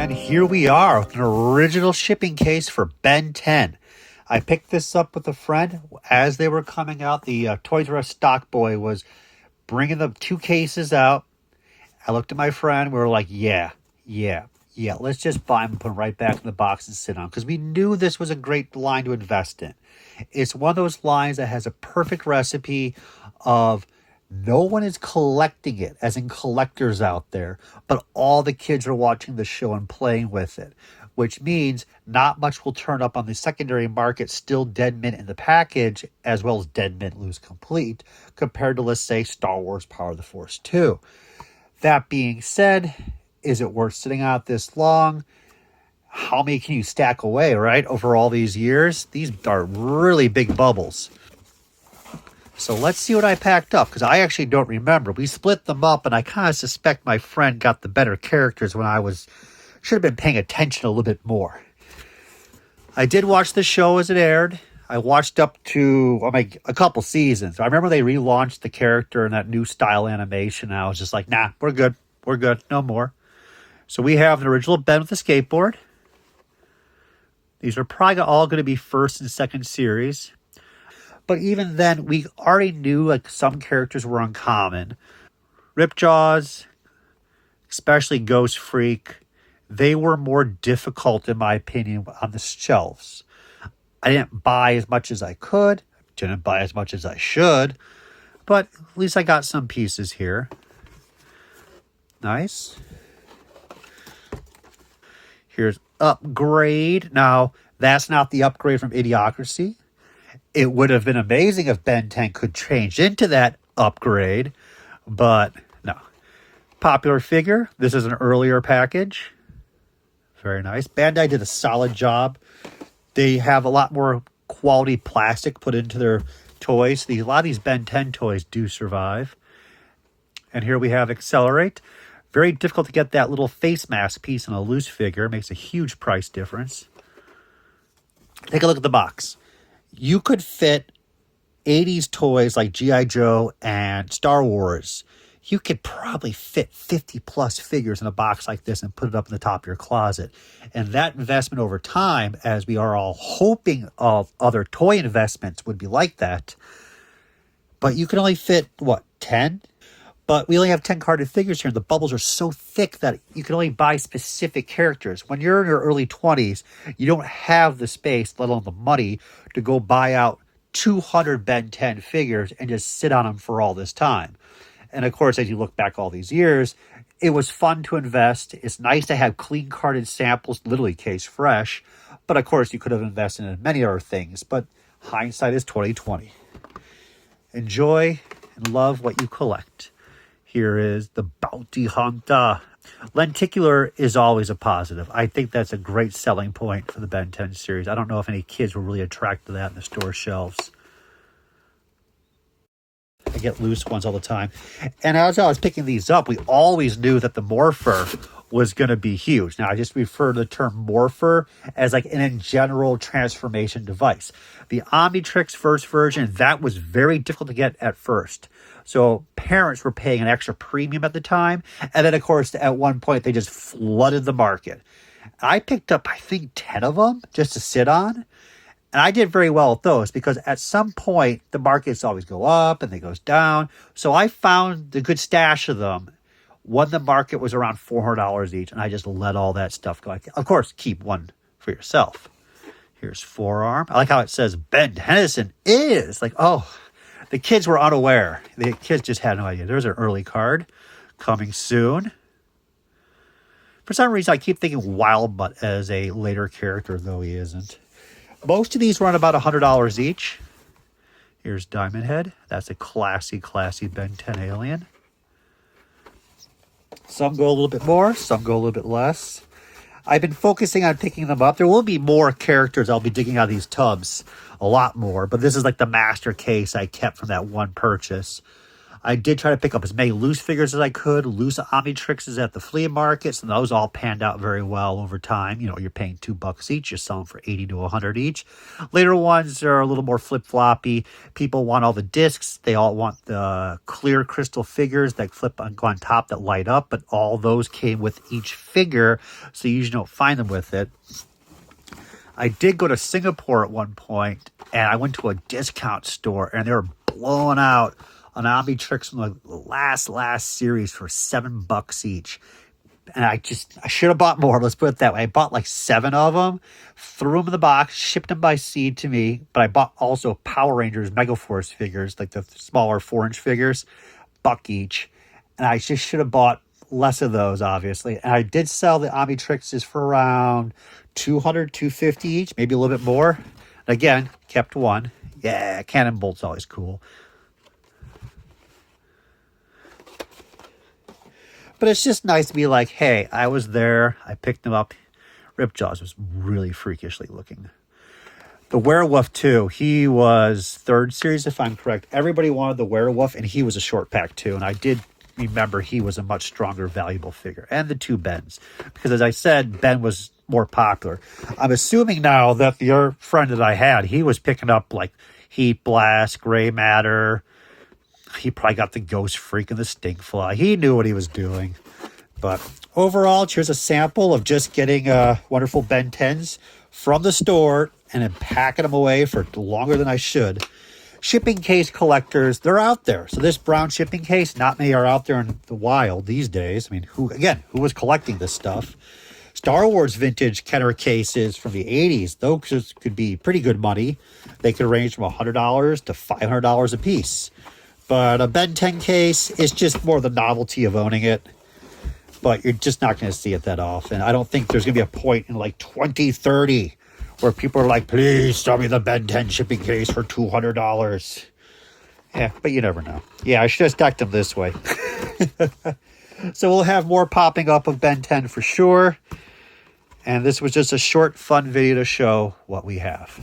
And here we are with an original shipping case for Ben-10. I picked this up with a friend as they were coming out. The Toys R Us stock boy was bringing the two cases out. I looked at my friend. We were like, yeah, let's just buy them and put them right back in the box and sit on. Because we knew this was a great line to invest in. It's one of those lines that has a perfect recipe of no one is collecting it, as in collectors out there, but all the kids are watching the show and playing with it, which means not much will turn up on the secondary market, still dead mint in the package, as well as dead mint loose complete, compared to, let's say, Star Wars Power of the Force 2. That being said, is it worth sitting out this long? How many can you stack away, right, over all these years? These are really big bubbles. So let's see what I packed up, because I actually don't remember. We split them up, and I kind of suspect my friend got the better characters when should have been paying attention a little bit more. I did watch the show as it aired. I watched up to a couple seasons. I remember they relaunched the character in that new style animation, and I was just like, nah, we're good, no more. So we have the original Ben with the skateboard. These are probably all going to be first and second series. But even then, we already knew like some characters were uncommon. Ripjaws, especially Ghost Freak, they were more difficult, in my opinion, on the shelves. I didn't buy as much as I could. Didn't buy as much as I should. But at least I got some pieces here. Nice. Here's Upgrade. Now, that's not the upgrade from Idiocracy. It would have been amazing if Ben-10 could change into that upgrade, but no. Popular figure. This is an earlier package. Very nice. Bandai did a solid job. They have a lot more quality plastic put into their toys. A lot of these Ben-10 toys do survive. And here we have Accelerate. Very difficult to get that little face mask piece in a loose figure. It makes a huge price difference. Take a look at the box. You could fit 80s toys like G.I. Joe and Star Wars. You could probably fit 50 plus figures in a box like this and put it up in the top of your closet. And that investment over time, as we are all hoping of other toy investments would be like that. But you can only fit, 10? But we only have 10 carded figures here, and the bubbles are so thick that you can only buy specific characters. When you're in your early 20s, you don't have the space, let alone the money, to go buy out 200 Ben-10 figures and just sit on them for all this time. And of course, as you look back all these years, it was fun to invest. It's nice to have clean carded samples, literally case fresh. But of course, you could have invested in many other things. But hindsight is 20/20. Enjoy and love what you collect. Here is the Bounty Hunter. Lenticular is always a positive. I think that's a great selling point for the Ben-10 series. I don't know if any kids were really attracted to that in the store shelves. I get loose ones all the time. And as I was picking these up, we always knew that the Morpher was going to be huge. Now, I just refer to the term Morpher as like an in general transformation device. The Omnitrix first version, that was very difficult to get at first. So parents were paying an extra premium at the time. And then, of course, at one point, they just flooded the market. I picked up, I think, 10 of them just to sit on. And I did very well with those because at some point, the markets always go up and they goes down. So I found the good stash of them when the market was around $400 each. And I just let all that stuff go. Of course, keep one for yourself. Here's Forearm. I like how it says Ben Henderson is. Like, oh, the kids were unaware. The kids just had no idea. There's an early card coming soon. For some reason, I keep thinking Wildmutt as a later character, though he isn't. Most of these run about $100 each. Here's Diamond Head. That's a classy Ben-10 alien. Some go a little bit more. Some go a little bit less. I've been focusing on picking them up. There will be more characters I'll be digging out of these tubs. A lot more. But this is like the master case I kept from that one purchase. I did try to pick up as many loose figures as I could, loose Omnitrixes at the flea markets, and those all panned out very well over time. You know, you're paying $2 each, you sell them for 80 to 100 each. Later ones are a little more flip-floppy. People want all the discs. They all want the clear crystal figures that flip and go on top that light up, but all those came with each figure, so you usually don't find them with it. I did go to Singapore at one point, and I went to a discount store, and they were blowing out an Omnitrix from the last series for $7 each. And I should have bought more. Let's put it that way. I bought like 7 of them, threw them in the box, shipped them by sea to me. But I bought also Power Rangers Megaforce figures, like the smaller 4-inch figures, $1 each. And I just should have bought less of those, obviously. And I did sell the Omnitrixes for around $200, $250 each, maybe a little bit more. And again, kept one. Yeah, Cannon Bolt's always cool. But it's just nice to be like, hey, I was there. I picked them up. Ripjaws was really freakishly looking. The werewolf, too. He was 3rd series, if I'm correct. Everybody wanted the werewolf, and he was a short pack, too. And I did remember he was a much stronger, valuable figure. And the 2 Bens. Because, as I said, Ben was more popular. I'm assuming now that the friend that I had, he was picking up, like, Heat Blast, Gray Matter. He probably got the Ghost Freak and the Stinkfly. He knew what he was doing. But overall, here's a sample of just getting wonderful Ben-10s from the store and then packing them away for longer than I should. Shipping case collectors, they're out there. So this brown shipping case, not many are out there in the wild these days. I mean, who was collecting this stuff? Star Wars vintage Kenner cases from the 80s, those could be pretty good money. They could range from $100 to $500 a piece. But a Ben-10 case is just more the novelty of owning it. But you're just not going to see it that often. I don't think there's going to be a point in like 2030 where people are like, please sell me the Ben-10 shipping case for $200. Yeah, but you never know. Yeah, I should have stacked them this way. So we'll have more popping up of Ben-10 for sure. And this was just a short, fun video to show what we have.